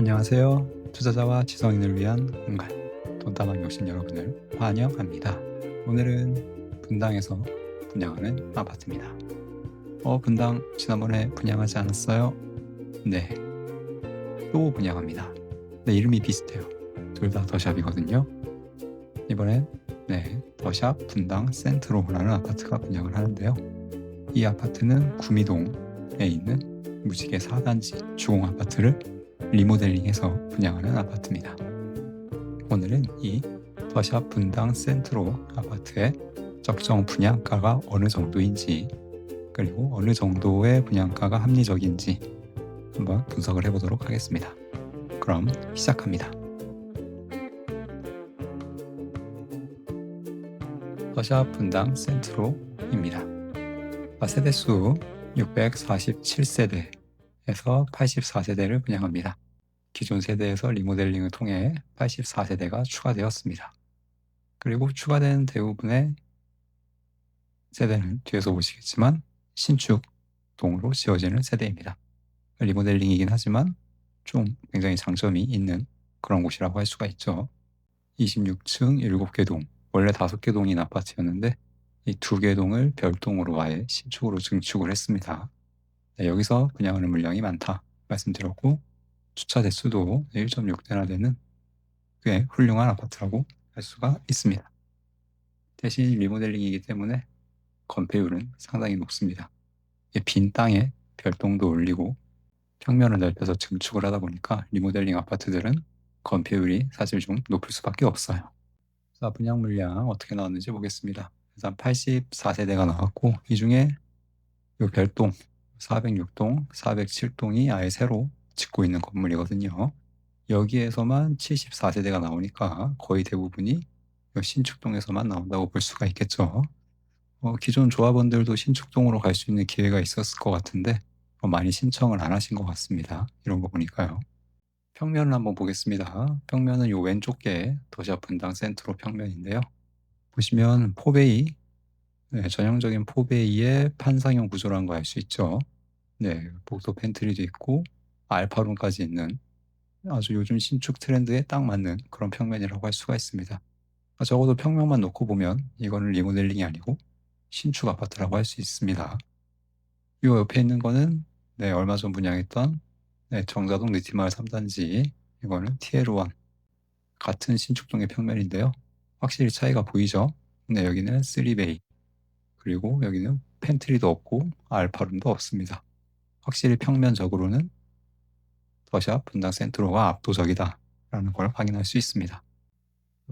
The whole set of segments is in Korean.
안녕하세요. 투자자와 지성인을 위한 공간, 돈다방 욕심 여러분을 환영합니다. 오늘은 분당에서 분양하는 아파트입니다. 분당 지난번에 분양하지 않았어요? 네, 또 분양합니다. 네, 이름이 비슷해요. 둘 다 더샵이거든요. 이번엔 더샵 분당 센트로라는 아파트가 분양을 하는데요. 이 아파트는 구미동에 있는 무지개 4단지 주공 아파트를 리모델링해서 분양하는 아파트입니다. 오늘은 이 더샵 분당 센트로 아파트의 적정 분양가가 어느 정도인지, 그리고 어느 정도의 분양가가 합리적인지 한번 분석을 해보도록 하겠습니다. 그럼 시작합니다. 더샵 분당 센트로입니다. 세대수 647세대에서 84세대를 분양합니다. 기존 세대에서 리모델링을 통해 84세대가 추가되었습니다. 그리고 추가된 대부분의 세대는 뒤에서 보시겠지만 신축 동으로 지어지는 세대입니다. 리모델링이긴 하지만 좀 굉장히 장점이 있는 그런 곳이라고 할 수가 있죠. 26층 7개 동, 원래 5개 동인 아파트였는데 이 2개 동을 별동으로 아예 신축으로 증축을 했습니다. 여기서 분양하는 물량이 많다 말씀드렸고, 주차 대수도 1.6대나 되는 꽤 훌륭한 아파트라고 할 수가 있습니다. 대신 리모델링이기 때문에 건폐율은 상당히 높습니다. 빈 땅에 별동도 올리고 평면을 넓혀서 증축을 하다 보니까 리모델링 아파트들은 건폐율이 사실 좀 높을 수밖에 없어요. 자, 분양 물량 어떻게 나왔는지 보겠습니다. 일단 84세대가 나왔고, 이 중에 이 별동 406동, 407동이 아예 새로 짓고 있는 건물이거든요. 여기에서만 74세대가 나오니까 거의 대부분이 신축동에서만 나온다고 볼 수가 있겠죠. 기존 조합원들도 신축동으로 갈 수 있는 기회가 있었을 것 같은데 많이 신청을 안 하신 것 같습니다. 이런 거 보니까요. 평면을 한번 보겠습니다. 평면은 요 왼쪽에 더샵 분당 센트로 평면인데요. 보시면 포베이, 전형적인 포베이의 판상형 구조라는 거 알 수 있죠. 복도 팬트리도 있고 알파룸까지 있는 아주 요즘 신축 트렌드에 딱 맞는 그런 평면이라고 할 수가 있습니다. 적어도 평면만 놓고 보면 이거는 리모델링이 아니고 신축 아파트라고 할 수 있습니다. 이 옆에 있는 거는 얼마 전 분양했던 정자동 느티마을 3단지, 이거는 TL1 같은 신축동의 평면인데요. 확실히 차이가 보이죠? 여기는 3베이, 그리고 여기는 팬트리도 없고 알파룸도 없습니다. 확실히 평면적으로는 더샵 분당 센트로가 압도적이다 라는 걸 확인할 수 있습니다.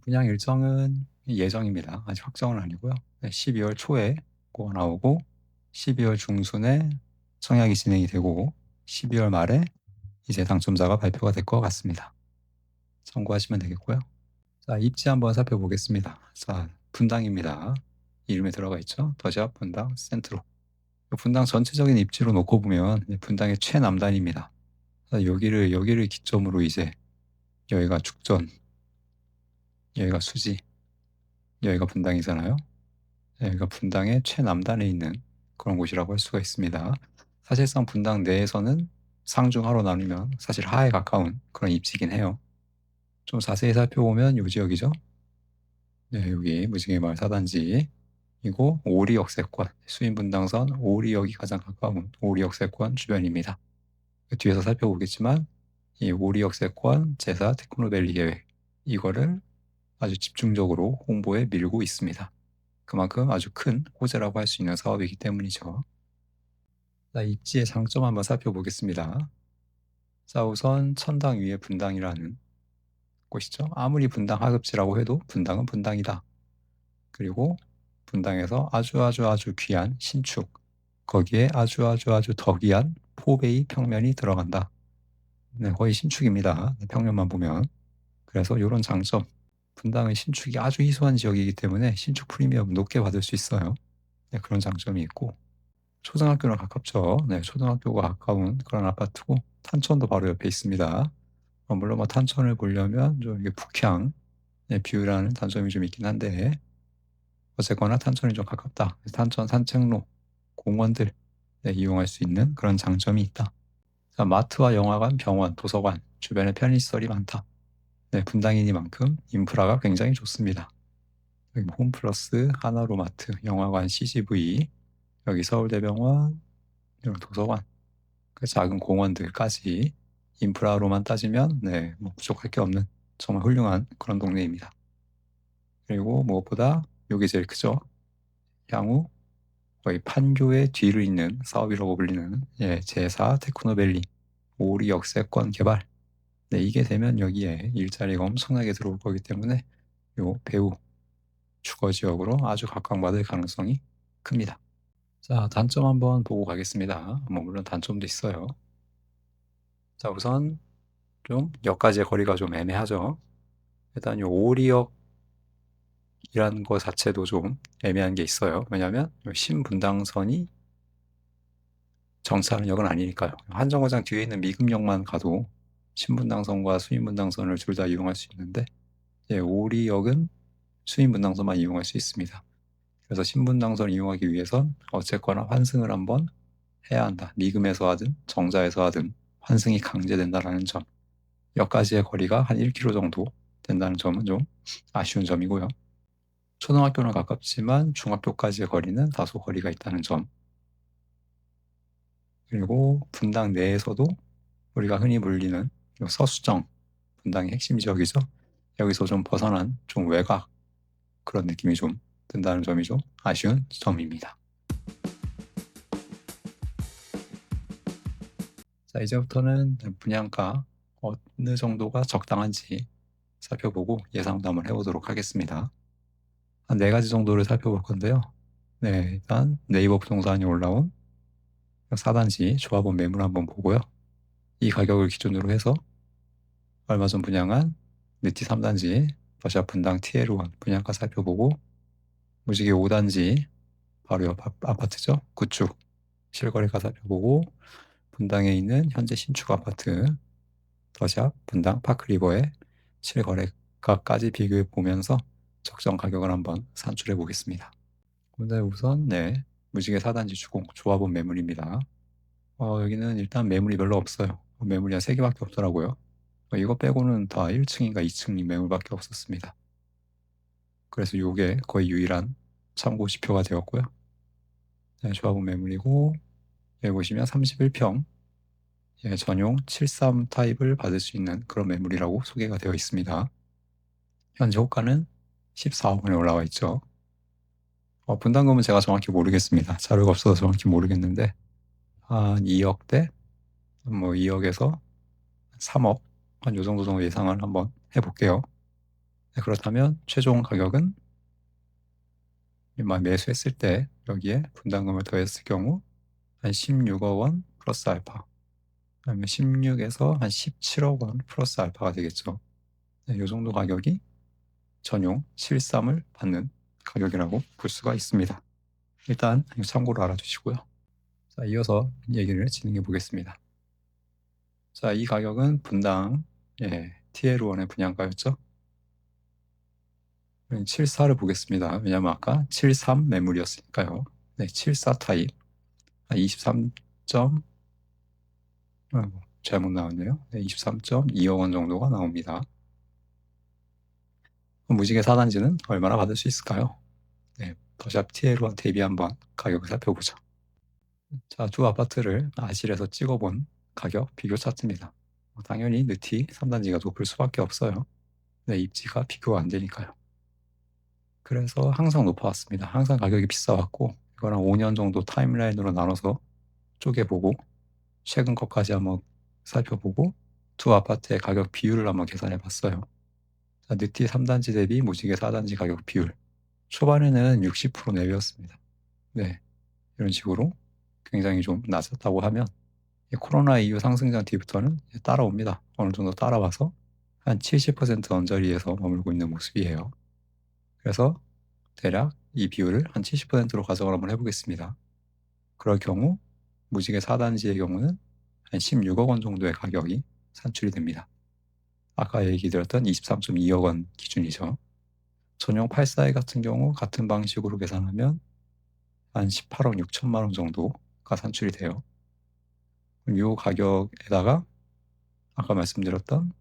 분양 일정은 예정입니다. 아직 확정은 아니고요. 12월 초에 고 나오고 12월 중순에 청약이 진행이 되고 12월 말에 이제 당첨자가 발표가 될 것 같습니다. 참고하시면 되겠고요. 자, 입지 한번 살펴보겠습니다. 자, 분당입니다. 이름에 들어가 있죠. 더샵 분당 센트로. 분당 전체적인 입지로 놓고 보면 분당의 최남단입니다. 여기를 기점으로 이제 여기가 죽전, 여기가 수지, 여기가 분당이잖아요. 여기가 분당의 최남단에 있는 그런 곳이라고 할 수가 있습니다. 사실상 분당 내에서는 상중하로 나누면 사실 하에 가까운 그런 입지긴 해요. 좀 자세히 살펴보면 요 지역이죠. 여기 무지개 마을 4단지, 이고 오리역세권, 수인분당선 오리역이 가장 가까운 오리역세권 주변입니다. 뒤에서 살펴보겠지만 이 오리역세권 제사 테크노밸리 계획, 이거를 아주 집중적으로 홍보에 밀고 있습니다. 그만큼 아주 큰 호재라고 할 수 있는 사업이기 때문이죠. 자, 입지의 장점 한번 살펴보겠습니다. 자, 우선 천당 위에 분당이라는 곳이죠. 아무리 분당 하급지라고 해도 분당은 분당이다. 그리고 분당에서 아주 귀한 신축, 거기에 아주 더 귀한 포베이 평면이 들어간다. 거의 신축입니다. 평면만 보면. 그래서 이런 장점, 분당은 신축이 아주 희소한 지역이기 때문에 신축 프리미엄 높게 받을 수 있어요. 그런 장점이 있고, 초등학교랑 가깝죠. 초등학교가 가까운 그런 아파트고, 탄천도 바로 옆에 있습니다. 물론 탄천을 보려면 좀 이게 북향 뷰라는 단점이 좀 있긴 한데, 어쨌거나 탄천이 좀 가깝다. 탄천 산책로, 공원들 이용할 수 있는 그런 장점이 있다. 자, 마트와 영화관, 병원, 도서관, 주변에 편의시설이 많다. 네, 분당이니만큼 인프라가 굉장히 좋습니다. 여기 뭐 홈플러스, 하나로마트, 영화관, CGV, 여기 서울대병원, 이런 도서관, 그 작은 공원들까지 인프라로만 따지면 네, 뭐 부족할 게 없는 정말 훌륭한 그런 동네입니다. 그리고 무엇보다 이게 제일 크죠. 향후 거의 판교의 뒤를 잇는 사업이라고 불리는 제4 테크노밸리 오리 역세권 개발. 네, 이게 되면 여기에 일자리가 엄청나게 들어올 거기 때문에 요 배후 주거 지역으로 아주 각광받을 가능성이 큽니다. 자, 단점 한번 보고 가겠습니다. 뭐 물론 단점도 있어요. 자, 우선 좀 역까지의 거리가 좀 애매하죠. 일단 요 오리역이라는 거 자체도 좀 애매한 게 있어요. 왜냐하면 요 신분당선이 정차하는 역은 아니니까요. 한정거장 뒤에 있는 미금역만 가도 신분당선과 수인분당선을 둘 다 이용할 수 있는데 오리역은 수인분당선만 이용할 수 있습니다. 그래서 신분당선을 이용하기 위해선 어쨌거나 환승을 한번 해야 한다. 미금에서 하든 정자에서 하든 환승이 강제된다라는 점. 역까지의 거리가 한 1km 정도 된다는 점은 좀 아쉬운 점이고요. 초등학교는 가깝지만 중학교까지의 거리는 다소 거리가 있다는 점. 그리고 분당 내에서도 우리가 흔히 불리는 서수정, 분당의 핵심 지역이죠. 여기서 좀 벗어난 좀 외곽 그런 느낌이 좀 든다는 점이 좀 아쉬운 점입니다. 자, 이제부터는 분양가 어느 정도가 적당한지 살펴보고 예상도 한번 해보도록 하겠습니다. 한 4가지 정도를 살펴볼 건데요. 네, 일단 네이버 부동산이 올라온 4단지 조합원 매물 한번 보고요. 이 가격을 기준으로 해서 얼마 전 분양한 느티 3단지 더샵 분당 TL1 분양가 살펴보고 무지개 5단지 바로 옆 아파트죠. 구축 실거래가 살펴보고 분당에 있는 현재 신축 아파트 더샵 분당 파크리버의 실거래가까지 비교해 보면서 적정 가격을 한번 산출해 보겠습니다. 근데 우선 무지개 4단지 주공 조합원 매물입니다. 여기는 일단 매물이 별로 없어요. 매물이 한 3개밖에 없더라고요. 이거 빼고는 다 1층인가 2층 매물밖에 없었습니다. 그래서 이게 거의 유일한 참고 지표가 되었고요. 네, 조합원 매물이고 여기 보시면 31평 전용 73 타입을 받을 수 있는 그런 매물이라고 소개가 되어 있습니다. 현재 호가는 14억 원에 올라와 있죠. 분담금은 제가 정확히 모르겠습니다. 자료가 없어서 정확히 모르겠는데 한 2억대, 뭐 2억에서 3억 한 요 정도 예상을 한번 해볼게요. 네, 그렇다면 최종 가격은 매수했을 때 여기에 분담금을 더했을 경우 한 16억 원 플러스 알파, 그다음에 16에서 한 17억 원 플러스 알파가 되겠죠. 네, 이 정도 가격이 전용 73을 받는 가격이라고 볼 수가 있습니다. 일단 참고로 알아두시고요. 자, 이어서 얘기를 진행해 보겠습니다. 자, 이 가격은 분당 TL1의 분양가였죠. 74를 보겠습니다. 왜냐하면 아까 73 매물이었으니까요. 네, 74 타입 23. 잘못 나왔네요. 네, 23.2억 원 정도가 나옵니다. 무지개 4단지는 얼마나 받을 수 있을까요? 네, 더샵 TL1 대비 한번 가격을 살펴보죠. 자, 두 아파트를 아실에서 찍어본 가격 비교 차트입니다. 당연히 느티 3단지가 높을 수밖에 없어요. 네, 입지가 비교가 안 되니까요. 그래서 항상 높아왔습니다. 항상 가격이 비싸왔고 이거랑 5년 정도 타임라인으로 나눠서 쪼개보고 최근 것까지 한번 살펴보고 두 아파트의 가격 비율을 한번 계산해 봤어요. 자, 느티 3단지 대비 무지개 4단지 가격 비율 초반에는 60% 내외였습니다. 네, 이런 식으로 굉장히 좀 낮았다고 하면 코로나 이후 상승장 뒤부터는 따라옵니다. 어느 정도 따라와서 한 70% 언저리에서 머물고 있는 모습이에요. 그래서 대략 이 비율을 한 70%로 가정을 한번 해보겠습니다. 그럴 경우 무지개 4단지의 경우는 한 16억 원 정도의 가격이 산출이 됩니다. 아까 얘기 드렸던 23.2억 원 기준이죠. 전용 842 같은 경우 같은 방식으로 계산하면 한 18억 6천만 원 정도가 산출이 돼요. 요 가격에다가 아까 말씀드렸던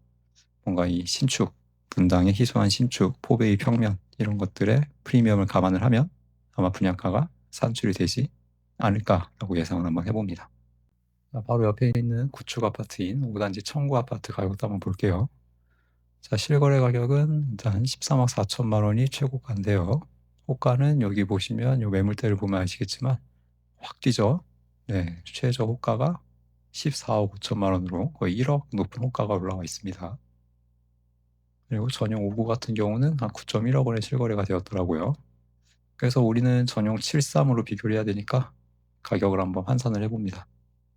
뭔가 이 신축, 분당의 희소한 신축, 포베이 평면 이런 것들의 프리미엄을 감안을 하면 아마 분양가가 산출이 되지 않을까라고 예상을 한번 해봅니다. 바로 옆에 있는 구축 아파트인 5단지 청구 아파트 가격도 한번 볼게요. 자, 실거래 가격은 일단 13억 4천만 원이 최고가인데요. 호가는 여기 보시면 요 매물대를 보면 아시겠지만 확 뛰죠. 네, 최저 호가가 14억 5천만 원으로 거의 1억 높은 호가가 올라와 있습니다. 그리고 전용 5구 같은 경우는 한 9.1억 원에 실거래가 되었더라고요. 그래서 우리는 전용 73으로 비교를 해야 되니까 가격을 한번 환산을 해봅니다.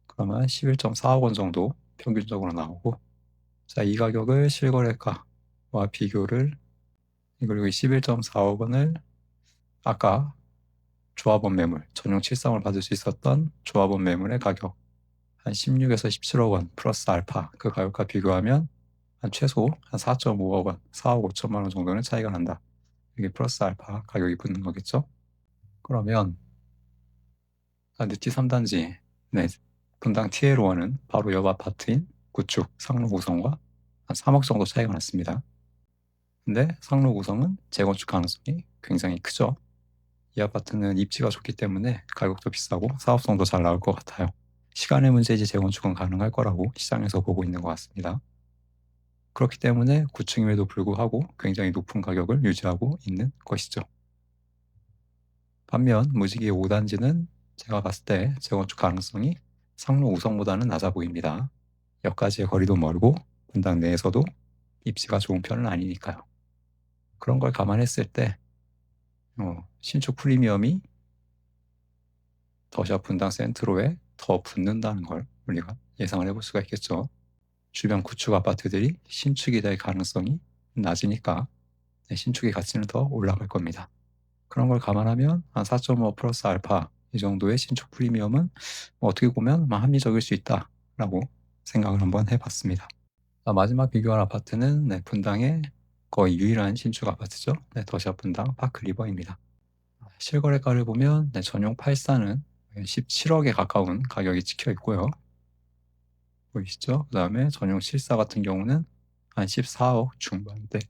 그러면 11.4억 원 정도 평균적으로 나오고, 자, 이 가격을 실거래가와 비교를, 그리고 11.4억 원을 아까 조합원 매물, 전용 73을 받을 수 있었던 조합원 매물의 가격 한 16에서 17억 원 플러스 알파 그 가격과 비교하면 한 최소 한 4.5억 원, 4억 5천만 원 정도는 차이가 난다. 이게 플러스 알파 가격이 붙는 거겠죠? 그러면 느티 3단지 네, 분당 TLO는 바로 옆 아파트인 구축 상로 구성과 한 3억 정도 차이가 났습니다. 근데 상로 구성은 재건축 가능성이 굉장히 크죠. 이 아파트는 입지가 좋기 때문에 가격도 비싸고 사업성도 잘 나올 것 같아요. 시간의 문제이지 재건축은 가능할 거라고 시장에서 보고 있는 것 같습니다. 그렇기 때문에 구축임에도 불구하고 굉장히 높은 가격을 유지하고 있는 것이죠. 반면 무지개 5단지는 제가 봤을 때 재건축 가능성이 상로 5성보다는 낮아 보입니다. 역까지의 거리도 멀고 분당 내에서도 입지가 좋은 편은 아니니까요. 그런 걸 감안했을 때 신축 프리미엄이 더샵 분당 센트로에 더 붙는다는 걸 우리가 예상을 해볼 수가 있겠죠. 주변 구축 아파트들이 신축이 될 가능성이 낮으니까 신축의 가치는 더 올라갈 겁니다. 그런 걸 감안하면 한 4.5 플러스 알파 이 정도의 신축 프리미엄은 어떻게 보면 합리적일 수 있다라고 생각을 한번 해봤습니다. 마지막 비교할 아파트는 분당의 거의 유일한 신축 아파트죠. 더샵 분당 파크리버입니다. 실거래가를 보면 전용 84는 17억에 가까운 가격이 찍혀 있고요. 보이시죠? 그 다음에 전용 74 같은 경우는 한 14억 중반대,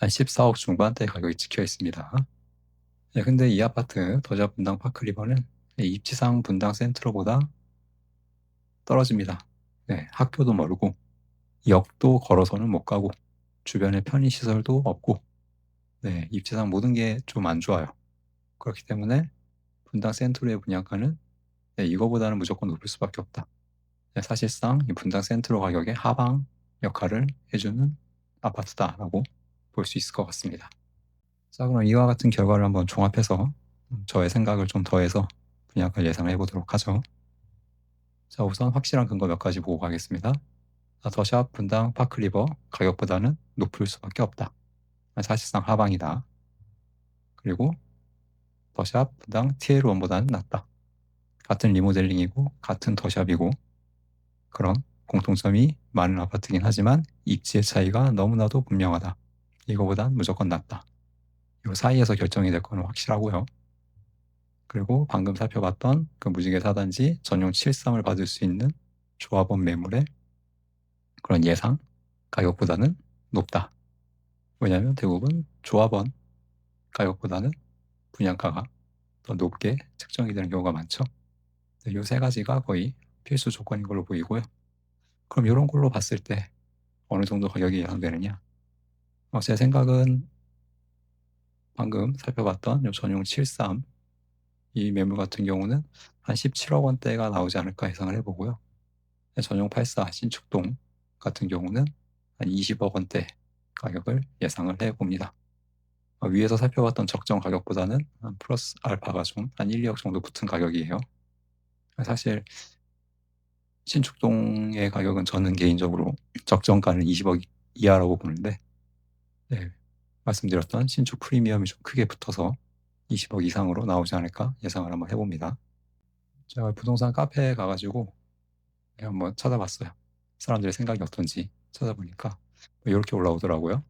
한 14억 중반대 가격이 찍혀 있습니다. 근데 이 아파트 더샵 분당 파크리버는 입지상 분당 센트로보다 떨어집니다. 학교도 멀고 역도 걸어서는 못 가고 주변에 편의시설도 없고 입지상 모든 게 좀 안 좋아요. 그렇기 때문에 분당 센트로의 분양가는 이거보다는 무조건 높을 수밖에 없다. 사실상 이 분당 센트로 가격의 하방 역할을 해주는 아파트다라고 볼 수 있을 것 같습니다. 자, 그럼 이와 같은 결과를 한번 종합해서 저의 생각을 좀 더해서 분양가를 예상해 보도록 하죠. 자, 우선 확실한 근거 몇 가지 보고 가겠습니다. 더샵 분당 파크리버 가격보다는 높을 수밖에 없다. 사실상 하방이다. 그리고 더샵 분당 TL1보다는 낮다. 같은 리모델링이고 같은 더샵이고 그런 공통점이 많은 아파트긴 하지만 입지의 차이가 너무나도 분명하다. 이거보단 무조건 낫다. 이 사이에서 결정이 될 거는 확실하고요. 그리고 방금 살펴봤던 그 무지개 4단지 전용 73을 받을 수 있는 조합원 매물의 그런 예상 가격보다는 높다. 왜냐하면 대부분 조합원 가격보다는 분양가가 더 높게 책정이 되는 경우가 많죠. 이 세 가지가 거의 필수 조건인 걸로 보이고요. 그럼 이런 걸로 봤을 때 어느 정도 가격이 예상되느냐? 제 생각은 방금 살펴봤던 전용 73 이 매물 같은 경우는 한 17억 원대가 나오지 않을까 예상을 해보고요. 전용 84 신축동 같은 경우는 한 20억 원대 가격을 예상을 해봅니다. 위에서 살펴봤던 적정 가격보다는 한 플러스 알파가 좀 한 1, 2억 정도 붙은 가격이에요. 사실 신축동의 가격은 저는 개인적으로 적정가는 20억 이하라고 보는데 말씀드렸던 신축 프리미엄이 좀 크게 붙어서 20억 이상으로 나오지 않을까 예상을 한번 해봅니다. 제가 부동산 카페에 가가지고 한번 찾아봤어요. 사람들의 생각이 어떤지 찾아보니까 이렇게 올라오더라고요.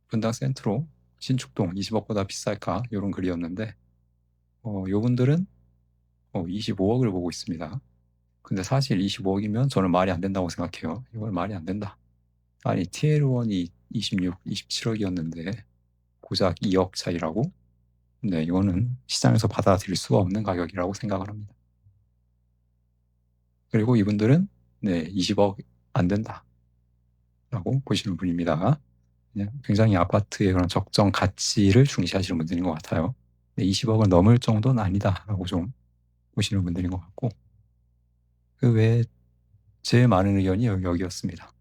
분당 센트로 신축동 20억보다 비쌀까 이런 글이었는데 요분들은 25억을 보고 있습니다. 근데 사실 25억이면 저는 말이 안 된다고 생각해요. 이건 말이 안 된다. 아니 TL1이 26, 27억이었는데 고작 2억 차이라고? 네, 이거는 시장에서 받아들일 수가 없는 가격이라고 생각을 합니다. 그리고 이분들은 20억 안 된다 라고 보시는 분입니다. 그냥 굉장히 아파트의 그런 적정 가치를 중시하시는 분들인 것 같아요. 20억을 넘을 정도는 아니다 라고 좀 보시는 분들인 것 같고, 그 외에 제일 많은 의견이 여기였습니다.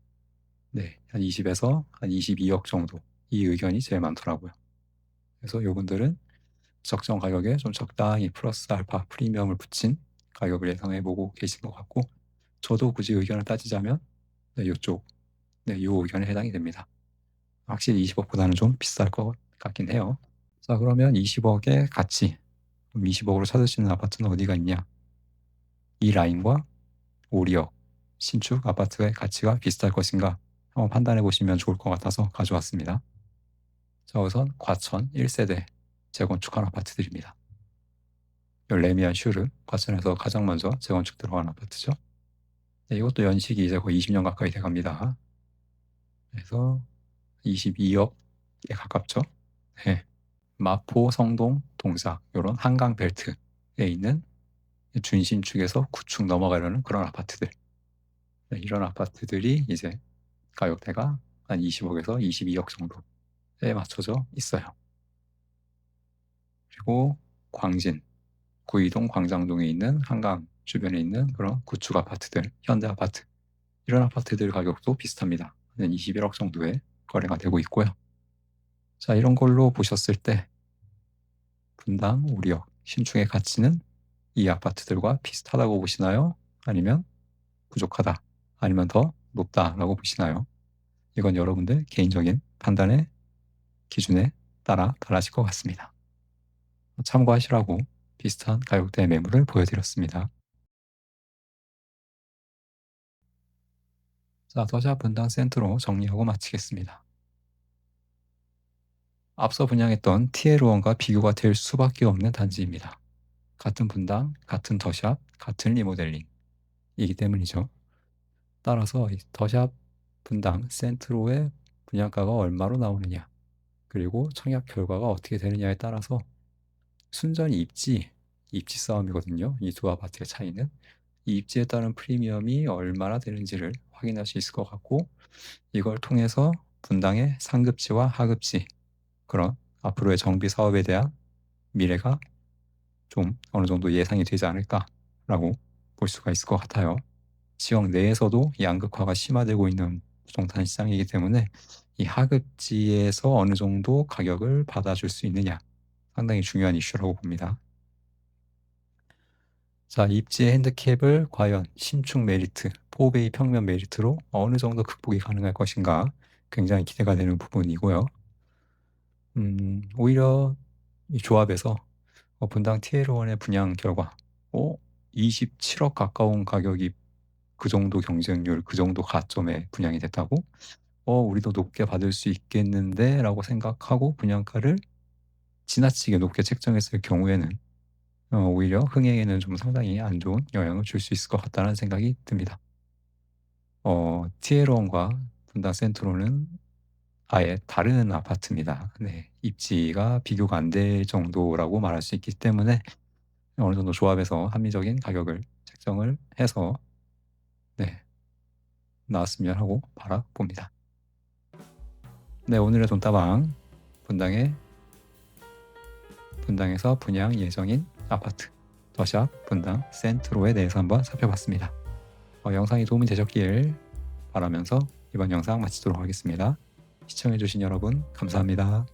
네, 한 20에서 한 22억 정도, 이 의견이 제일 많더라고요. 그래서 이분들은 적정 가격에 좀 적당히 플러스 알파 프리미엄을 붙인 가격을 예상해보고 계신 것 같고, 저도 굳이 의견을 따지자면 이쪽, 이 의견에 해당이 됩니다. 확실히 20억보다는 좀 비쌀 것 같긴 해요. 자, 그러면 20억의 가치, 20억으로 찾을 수 있는 아파트는 어디가 있냐? 이 라인과 오리역 신축 아파트의 가치가 비슷할 것인가 한번 판단해 보시면 좋을 것 같아서 가져왔습니다. 자, 우선 과천 1세대 재건축한 아파트들입니다. 레미안 슈르, 과천에서 가장 먼저 재건축 들어간 아파트죠. 네, 이것도 연식이 이제 거의 20년 가까이 돼갑니다. 그래서 22억에 가깝죠. 네. 마포, 성동, 동사 이런 한강 벨트에 있는 준신축에서 구축 넘어가려는 그런 아파트들. 네, 이런 아파트들이 이제 가격대가 한 20억에서 22억 정도에 맞춰져 있어요. 그리고 광진, 구이동, 광장동에 있는 한강 주변에 있는 그런 구축 아파트들, 현대 아파트, 이런 아파트들 가격도 비슷합니다. 한 21억 정도에 거래가 되고 있고요. 자, 이런 걸로 보셨을 때 분당, 우리역, 신축의 가치는 이 아파트들과 비슷하다고 보시나요? 아니면 부족하다, 아니면 더 높다라고 보시나요? 이건 여러분들 개인적인 판단의 기준에 따라 달라질 것 같습니다. 참고하시라고 비슷한 가격대 매물을 보여드렸습니다. 자, 더샵 분당 센트로 정리하고 마치겠습니다. 앞서 분양했던 TL1과 비교가 될 수밖에 없는 단지입니다. 같은 분당, 같은 더샵, 같은 리모델링이기 때문이죠. 따라서 이 더샵 분당 센트로의 분양가가 얼마로 나오느냐, 그리고 청약 결과가 어떻게 되느냐에 따라서 순전히 입지 싸움이거든요. 이 두 아파트의 차이는 이 입지에 따른 프리미엄이 얼마나 되는지를 확인할 수 있을 것 같고, 이걸 통해서 분당의 상급지와 하급지, 그런 앞으로의 정비 사업에 대한 미래가 좀 어느 정도 예상이 되지 않을까라고 볼 수가 있을 것 같아요. 지역 내에서도 양극화가 심화되고 있는 부동산 시장이기 때문에 이 하급지에서 어느 정도 가격을 받아줄 수 있느냐, 상당히 중요한 이슈라고 봅니다. 자, 입지의 핸디캡을 과연 신축 메리트, 포베이 평면 메리트로 어느 정도 극복이 가능할 것인가 굉장히 기대가 되는 부분이고요. 오히려 이 조합에서 분당 TL1의 분양 결과 27억 가까운 가격이 그 정도 경쟁률, 그 정도 가점에 분양이 됐다고? 우리도 높게 받을 수 있겠는데? 라고 생각하고 분양가를 지나치게 높게 책정했을 경우에는 오히려 흥행에는 좀 상당히 안 좋은 영향을 줄 수 있을 것 같다는 생각이 듭니다. TL1과 분당 센트로는 아예 다른 아파트입니다. 네, 입지가 비교가 안 될 정도라고 말할 수 있기 때문에 어느 정도 조합에서 합리적인 가격을 책정을 해서 나왔으면 하고 바라봅니다. 네, 오늘의 돈다방 분당에서 분양 예정인 아파트 더샵 분당 센트로에 대해서 한번 살펴봤습니다. 영상이 도움이 되셨길 바라면서 이번 영상 마치도록 하겠습니다. 시청해주신 여러분 감사합니다.